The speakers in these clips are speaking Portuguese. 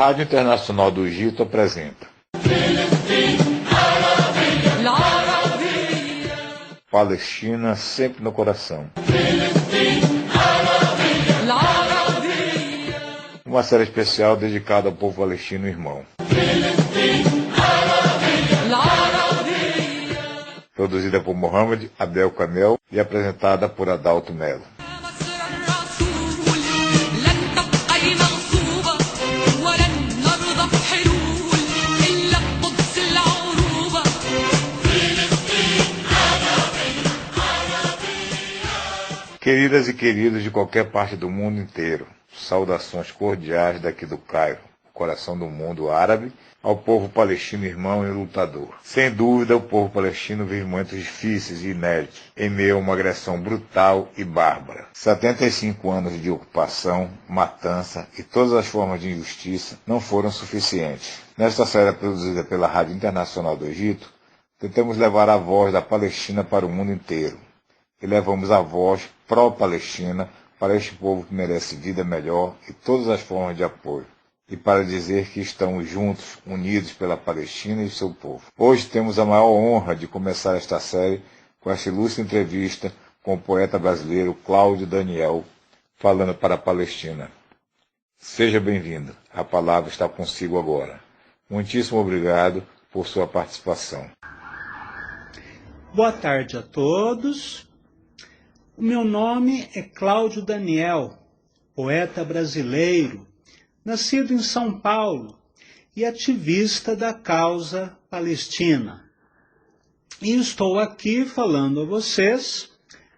Rádio Internacional do Egito apresenta Palestina sempre no coração. Uma série especial dedicada ao povo palestino irmão. Produzida por Mohamed Abdel Kamel e apresentada por Adalto Melo. Queridas e queridos de qualquer parte do mundo inteiro, saudações cordiais daqui do Cairo, o coração do mundo árabe, ao povo palestino irmão e lutador. Sem dúvida, o povo palestino vive momentos difíceis e inéditos, em meio a uma agressão brutal e bárbara. 75 anos de ocupação, matança e todas as formas de injustiça não foram suficientes. Nesta série produzida pela Rádio Internacional do Egito, tentamos levar a voz da Palestina para o mundo inteiro. E levamos a voz pró-Palestina para este povo que merece vida melhor e todas as formas de apoio. E para dizer que estamos juntos, unidos pela Palestina e seu povo. Hoje temos a maior honra de começar esta série com esta ilustre entrevista com o poeta brasileiro Cláudio Daniel, falando para a Palestina. Seja bem-vindo. A palavra está consigo agora. Muitíssimo obrigado por sua participação. Boa tarde a todos. O meu nome é Cláudio Daniel, poeta brasileiro, nascido em São Paulo e ativista da causa palestina. E estou aqui falando a vocês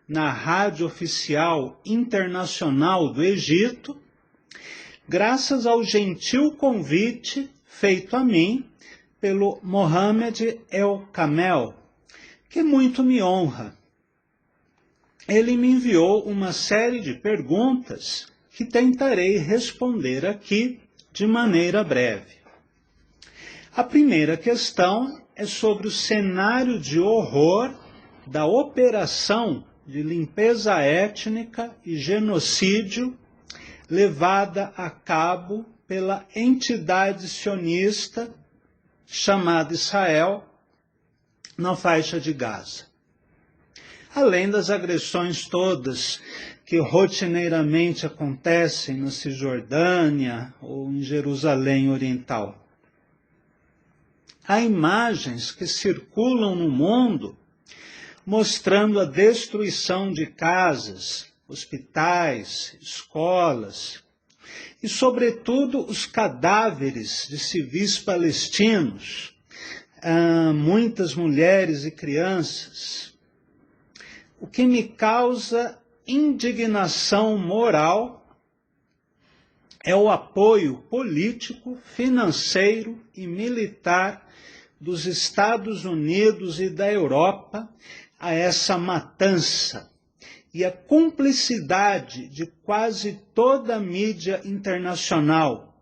na Rádio Oficial Internacional do Egito, graças ao gentil convite feito a mim pelo Mohamed El Kamel, que muito me honra. Ele me enviou uma série de perguntas que tentarei responder aqui de maneira breve. A primeira questão é sobre o cenário de horror da operação de limpeza étnica e genocídio levada a cabo pela entidade sionista chamada Israel na faixa de Gaza. Além das agressões todas que rotineiramente acontecem na Cisjordânia ou em Jerusalém Oriental. Há imagens que circulam no mundo mostrando a destruição de casas, hospitais, escolas e, sobretudo, os cadáveres de civis palestinos, muitas mulheres e crianças. O que me causa indignação moral é o apoio político, financeiro e militar dos Estados Unidos e da Europa a essa matança e a cumplicidade de quase toda a mídia internacional,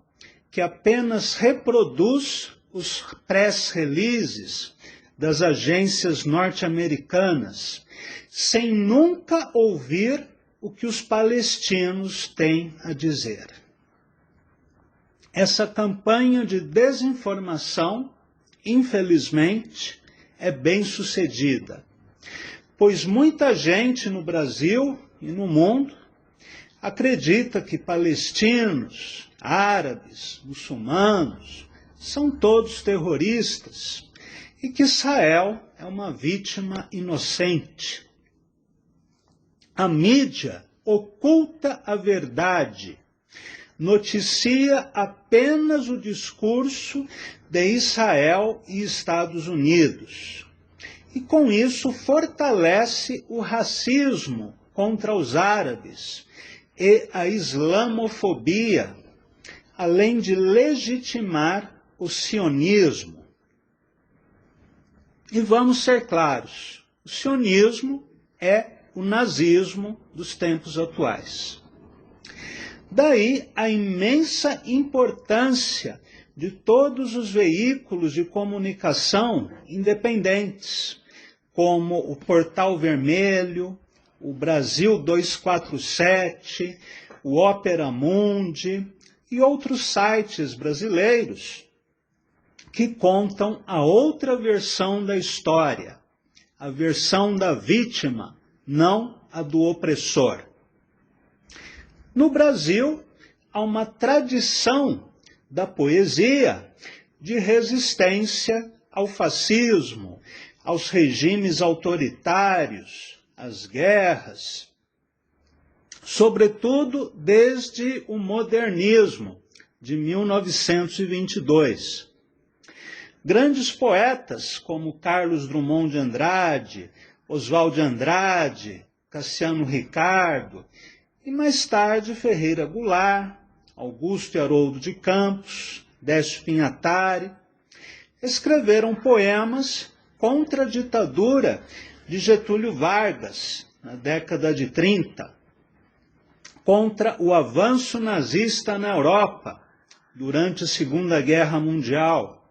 que apenas reproduz os press releases das agências norte-americanas, sem nunca ouvir o que os palestinos têm a dizer. Essa campanha de desinformação, infelizmente, é bem sucedida, pois muita gente no Brasil e no mundo acredita que palestinos, árabes, muçulmanos, são todos terroristas e que Israel é uma vítima inocente. A mídia oculta a verdade, noticia apenas o discurso de Israel e Estados Unidos. E com isso fortalece o racismo contra os árabes e a islamofobia, além de legitimar o sionismo. E vamos ser claros, o sionismo é o nazismo dos tempos atuais. Daí a imensa importância de todos os veículos de comunicação independentes, como o Portal Vermelho, o Brasil 247, o Opera Mundi e outros sites brasileiros que contam a outra versão da história, a versão da vítima, não a do opressor. No Brasil, há uma tradição da poesia de resistência ao fascismo, aos regimes autoritários, às guerras, sobretudo desde o modernismo de 1922. Grandes poetas como Carlos Drummond de Andrade, Oswald de Andrade, Cassiano Ricardo e mais tarde Ferreira Goulart, Augusto e Haroldo de Campos, Décio Pinhatari, escreveram poemas contra a ditadura de Getúlio Vargas, na década de 30, contra o avanço nazista na Europa, durante a Segunda Guerra Mundial,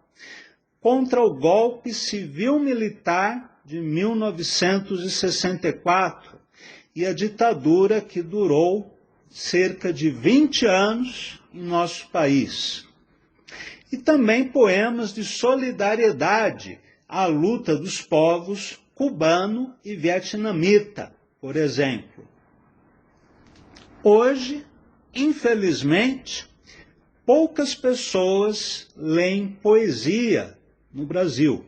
contra o golpe civil-militar de 1964 e a ditadura que durou cerca de 20 anos em nosso país. E também poemas de solidariedade à luta dos povos cubano e vietnamita, por exemplo. Hoje, infelizmente, poucas pessoas leem poesia no Brasil.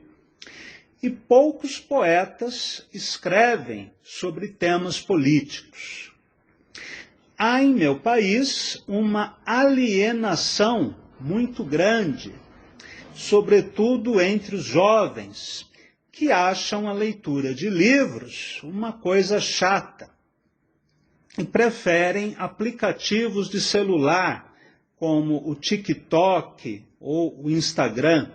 E poucos poetas escrevem sobre temas políticos. Há em meu país uma alienação muito grande, sobretudo entre os jovens, que acham a leitura de livros uma coisa chata e preferem aplicativos de celular, como o TikTok ou o Instagram.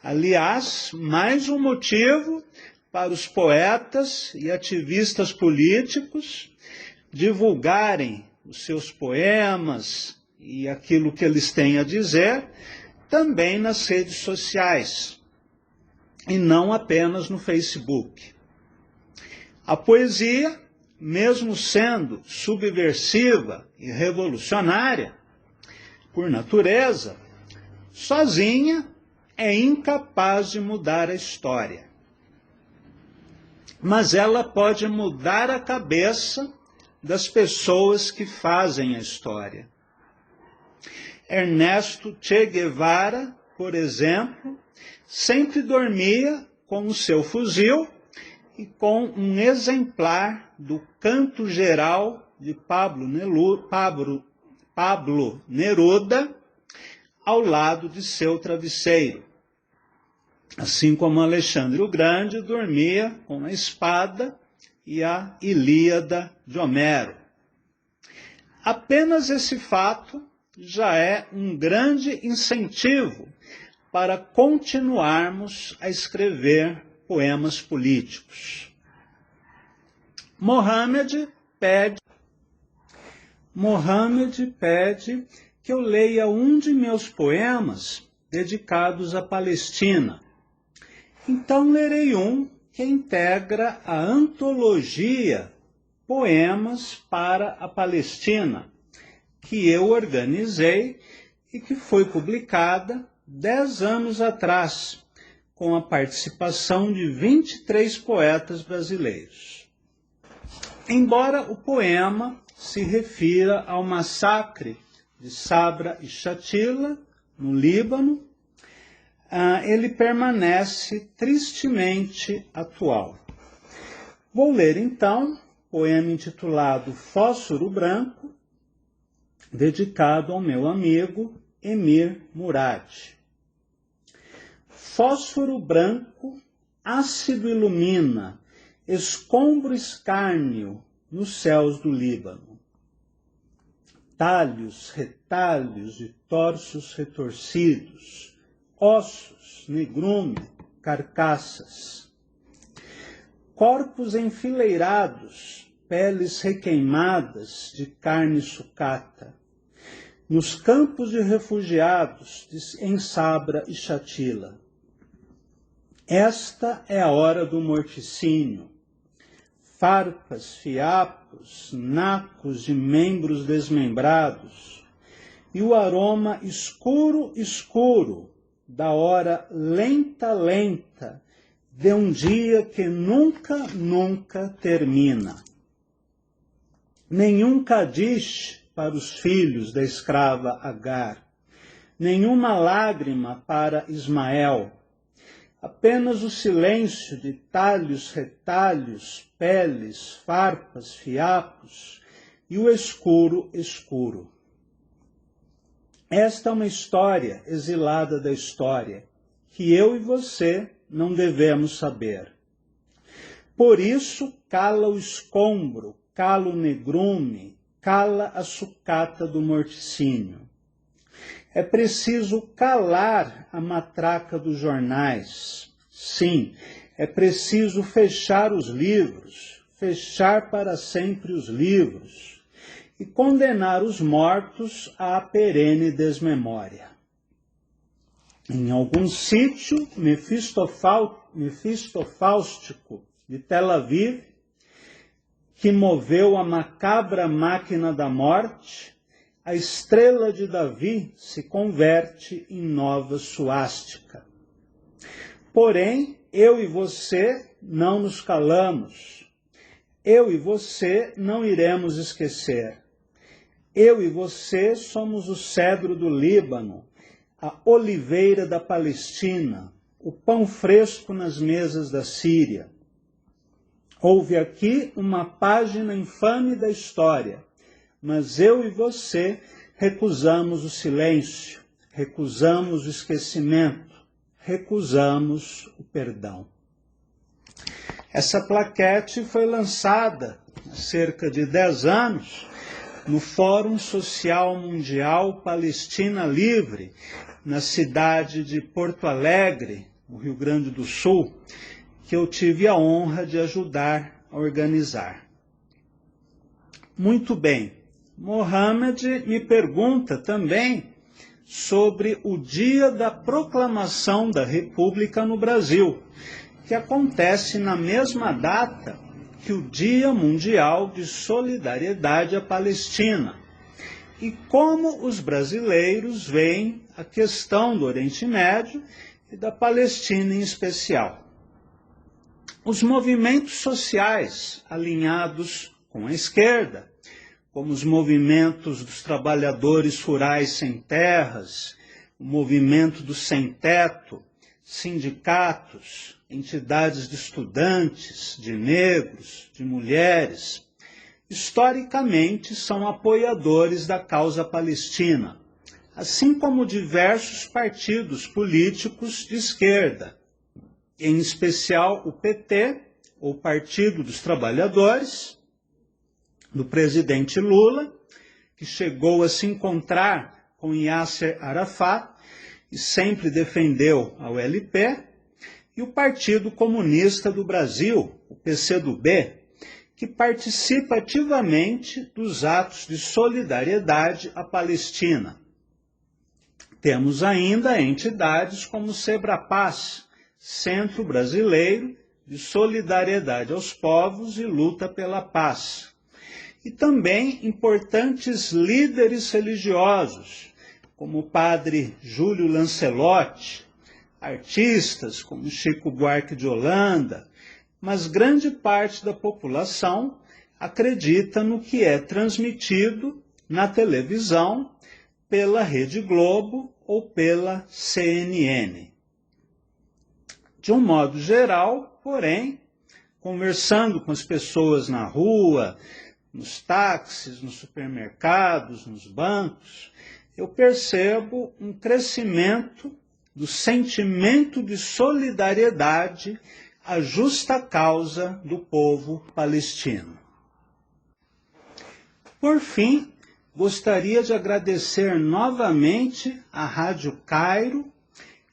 Aliás, mais um motivo para os poetas e ativistas políticos divulgarem os seus poemas e aquilo que eles têm a dizer também nas redes sociais, e não apenas no Facebook. A poesia, mesmo sendo subversiva e revolucionária, por natureza, sozinha é incapaz de mudar a história. Mas ela pode mudar a cabeça das pessoas que fazem a história. Ernesto Che Guevara, por exemplo, sempre dormia com o seu fuzil e com um exemplar do Canto Geral de Pablo Neruda ao lado de seu travesseiro. Assim como Alexandre o Grande dormia com a espada e a Ilíada de Homero. Apenas esse fato já é um grande incentivo para continuarmos a escrever poemas políticos. Mohamed pede que eu leia um de meus poemas dedicados à Palestina. Então lerei um que integra a antologia Poemas para a Palestina, que eu organizei e que foi publicada 10 anos atrás, com a participação de 23 poetas brasileiros. Embora o poema se refira ao massacre de Sabra e Shatila, no Líbano, ele permanece tristemente atual. Vou ler então o poema intitulado Fósforo Branco, dedicado ao meu amigo Emir Murad. Fósforo branco, ácido ilumina, escombro escárnio nos céus do Líbano. Talhos, retalhos de torsos retorcidos, ossos, negrume, carcaças. Corpos enfileirados, peles requeimadas de carne sucata. Nos campos de refugiados em Sabra e Shatila. Esta é a hora do morticínio. Farpas, fiapos, nacos de membros desmembrados, e o aroma escuro, escuro, da hora lenta, lenta, de um dia que nunca, nunca termina. Nenhum Kadish para os filhos da escrava Agar, nenhuma lágrima para Ismael, apenas o silêncio de talhos, retalhos, peles, farpas, fiapos e o escuro, escuro. Esta é uma história exilada da história, que eu e você não devemos saber. Por isso, cala o escombro, cala o negrume, cala a sucata do morticínio. É preciso calar a matraca dos jornais. Sim, é preciso fechar os livros, fechar para sempre os livros e condenar os mortos à perene desmemória. Em algum sítio mefistofáustico de Tel Aviv, que moveu a macabra máquina da morte, a estrela de Davi se converte em nova suástica. Porém, eu e você não nos calamos. Eu e você não iremos esquecer. Eu e você somos o cedro do Líbano, a oliveira da Palestina, o pão fresco nas mesas da Síria. Houve aqui uma página infame da história, mas eu e você recusamos o silêncio, recusamos o esquecimento, recusamos o perdão. Essa plaquete foi lançada há cerca de 10 anos no Fórum Social Mundial Palestina Livre, na cidade de Porto Alegre, no Rio Grande do Sul, que eu tive a honra de ajudar a organizar. Muito bem, Mohamed me pergunta também sobre o dia da proclamação da República no Brasil, que acontece na mesma data que o Dia Mundial de Solidariedade à Palestina, e como os brasileiros veem a questão do Oriente Médio e da Palestina em especial. Os movimentos sociais alinhados com a esquerda, como os movimentos dos trabalhadores rurais sem terras, o movimento do sem-teto, sindicatos, entidades de estudantes, de negros, de mulheres, historicamente são apoiadores da causa palestina, assim como diversos partidos políticos de esquerda, em especial o PT, ou Partido dos Trabalhadores, do presidente Lula, que chegou a se encontrar com Yasser Arafat e sempre defendeu a ULP, e o Partido Comunista do Brasil, o PCdoB, que participa ativamente dos atos de solidariedade à Palestina. Temos ainda entidades como o Sebrapaz, Centro Brasileiro de Solidariedade aos Povos e Luta pela Paz. E também importantes líderes religiosos, como o padre Júlio Lancelotti, artistas como Chico Buarque de Holanda, mas grande parte da população acredita no que é transmitido na televisão pela Rede Globo ou pela CNN. De um modo geral, porém, conversando com as pessoas na rua, nos táxis, nos supermercados, nos bancos, eu percebo um crescimento do sentimento de solidariedade à justa causa do povo palestino. Por fim, gostaria de agradecer novamente à Rádio Cairo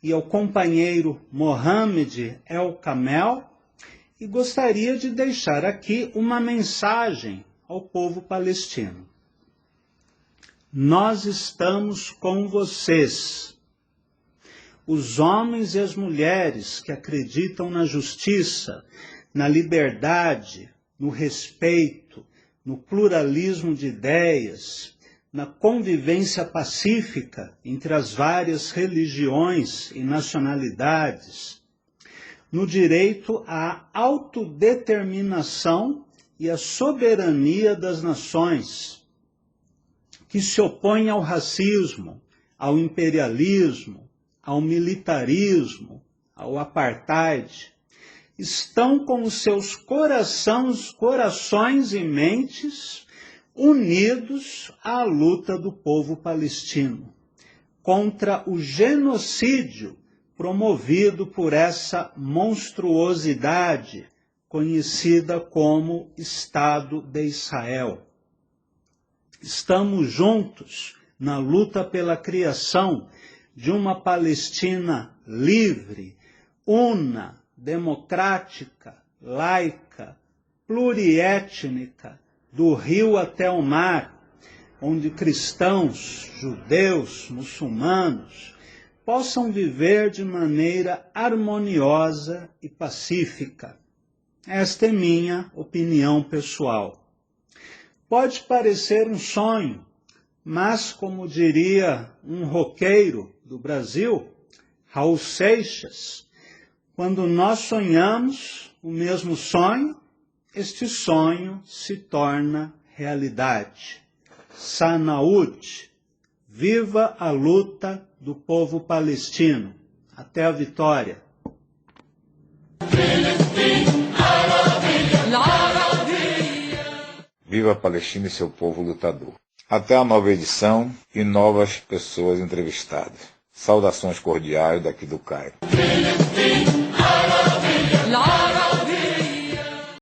e ao companheiro Mohamed El Kamel, e gostaria de deixar aqui uma mensagem ao povo palestino. Nós estamos com vocês. Os homens e as mulheres que acreditam na justiça, na liberdade, no respeito, no pluralismo de ideias, na convivência pacífica entre as várias religiões e nacionalidades, no direito à autodeterminação e à soberania das nações, que se opõe ao racismo, ao imperialismo, ao militarismo, ao apartheid, estão com os seus corações e mentes unidos à luta do povo palestino contra o genocídio promovido por essa monstruosidade conhecida como Estado de Israel. Estamos juntos na luta pela criação de uma Palestina livre, una, democrática, laica, pluriétnica, do rio até o mar, onde cristãos, judeus, muçulmanos possam viver de maneira harmoniosa e pacífica. Esta é minha opinião pessoal. Pode parecer um sonho, mas, como diria um roqueiro do Brasil, Raul Seixas, quando nós sonhamos o mesmo sonho, este sonho se torna realidade. Sanaúd, viva a luta do povo palestino. Até a vitória. Viva a Palestina e seu povo lutador. Até a nova edição e novas pessoas entrevistadas. Saudações cordiais daqui do Cairo.